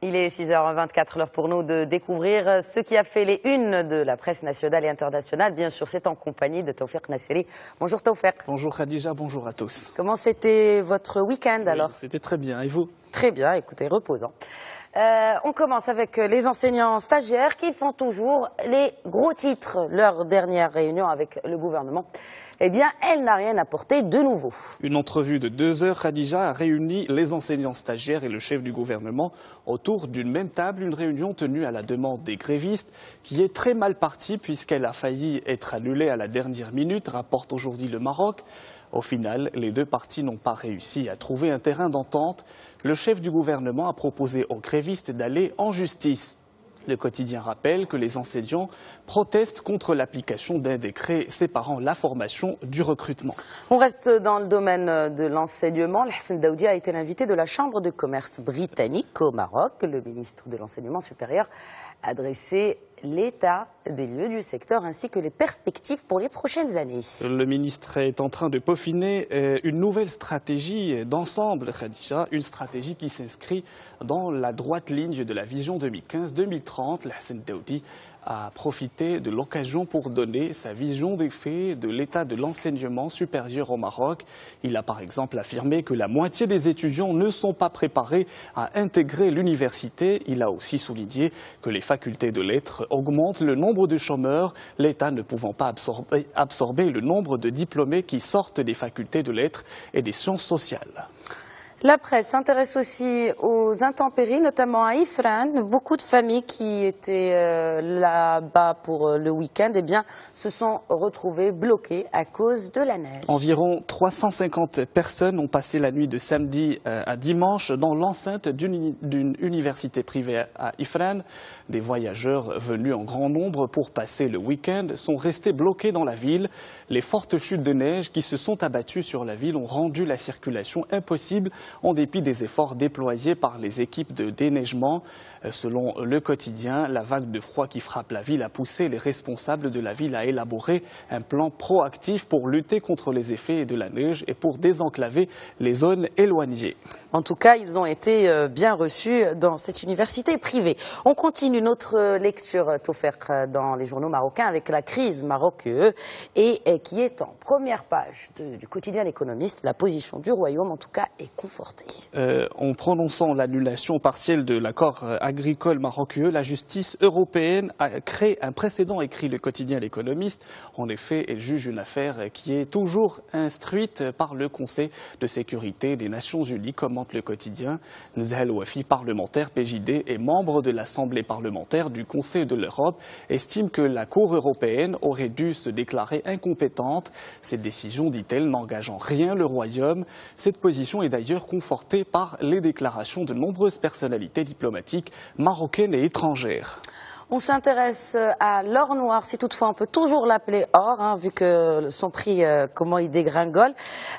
Il est 6h24, l'heure pour nous de découvrir ce qui a fait les unes de la presse nationale et internationale. Bien sûr, c'est en compagnie de Tawfiq Nasseri. Bonjour Tawfiq. Bonjour Khadija, bonjour à tous. Comment c'était votre week-end alors? C'était très bien, et vous? Très bien, écoutez, reposant. On commence avec les enseignants stagiaires qui font toujours les gros titres. Leur dernière réunion avec le gouvernement, eh bien, elle n'a rien apporté de nouveau. Une entrevue de 2 heures, Khadija, a réuni les enseignants stagiaires et le chef du gouvernement autour d'une même table. Une réunion tenue à la demande des grévistes qui est très mal partie puisqu'elle a failli être annulée à la dernière minute, rapporte aujourd'hui le Maroc. Au final, les deux parties n'ont pas réussi à trouver un terrain d'entente. Le chef du gouvernement a proposé aux grévistes d'aller en justice. Le quotidien rappelle que les enseignants protestent contre l'application d'un décret séparant la formation du recrutement. On reste dans le domaine de l'enseignement. Hassan Daoudi a été l'invité de la Chambre de commerce britannique au Maroc. Le ministre de l'Enseignement supérieur a dressé l'état des lieux du secteur ainsi que les perspectives pour les prochaines années. Le ministre est en train de peaufiner une nouvelle stratégie d'ensemble, Khadija, une stratégie qui s'inscrit dans la droite ligne de la vision 2015-2030. Hassan Daoudi a profité de l'occasion pour donner sa vision des faits de l'état de l'enseignement supérieur au Maroc. Il a par exemple affirmé que la moitié des étudiants ne sont pas préparés à intégrer l'université. Il a aussi souligné que les facultés de lettres augmentent le nombre de chômeurs, l'État ne pouvant pas absorber le nombre de diplômés qui sortent des facultés de lettres et des sciences sociales. La presse s'intéresse aussi aux intempéries, notamment à Ifrane. Beaucoup de familles qui étaient là-bas pour le week-end se sont retrouvées bloquées à cause de la neige. Environ 350 personnes ont passé la nuit de samedi à dimanche dans l'enceinte d'une université privée à Ifrane. Des voyageurs venus en grand nombre pour passer le week-end sont restés bloqués dans la ville. Les fortes chutes de neige qui se sont abattues sur la ville ont rendu la circulation impossible en dépit des efforts déployés par les équipes de déneigement. Selon le quotidien, la vague de froid qui frappe la ville a poussé les responsables de la ville à élaborer un plan proactif pour lutter contre les effets de la neige et pour désenclaver les zones éloignées. En tout cas, ils ont été bien reçus dans cette université privée. On continue notre lecture, Tawfiq, dans les journaux marocains avec la crise Maroc-UE et qui est en première page du quotidien L'Économiste. La position du Royaume, en tout cas, est confortée. En prononçant l'annulation partielle de l'accord agricole Maroc-UE, la justice européenne a créé un précédent, écrit le quotidien L'Économiste. En effet, elle juge une affaire qui est toujours instruite par le Conseil de sécurité des Nations Unies, commente le quotidien. Nzahal Wafi, parlementaire PJD et membre de l'Assemblée parlementaire du Conseil de l'Europe, estime que la Cour européenne aurait dû se déclarer incompétente. Cette décision, dit-elle, n'engage en rien le Royaume. Cette position est d'ailleurs confortée par les déclarations de nombreuses personnalités diplomatiques marocaines et étrangères. On s'intéresse à l'or noir, si toutefois on peut toujours l'appeler or, vu que son prix, comment il dégringole.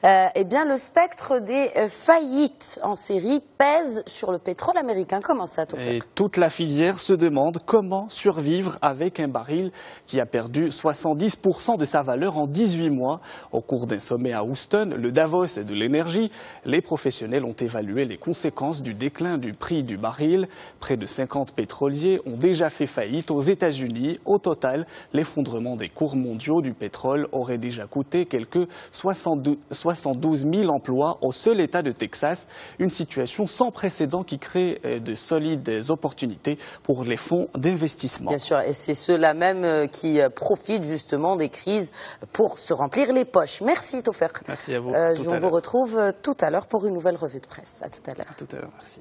Eh bien, le spectre des faillites en série pèse sur le pétrole américain. Comment ça, Tawfiq ? Et toute la filière se demande comment survivre avec un baril qui a perdu 70% de sa valeur en 18 mois. Au cours d'un sommet à Houston, le Davos de l'énergie, les professionnels ont évalué les conséquences du déclin du prix du baril. Près de 50 pétroliers ont déjà fait faillite aux États-Unis. Au total, l'effondrement des cours mondiaux du pétrole aurait déjà coûté quelques 72 000 emplois au seul État de Texas. Une situation sans précédent qui crée de solides opportunités pour les fonds d'investissement. Bien sûr, et c'est ceux-là même qui profitent justement des crises pour se remplir les poches. Merci Tawfiq. Merci à vous. On vous retrouve tout à l'heure pour une nouvelle revue de presse. À tout à l'heure. À tout à l'heure, merci.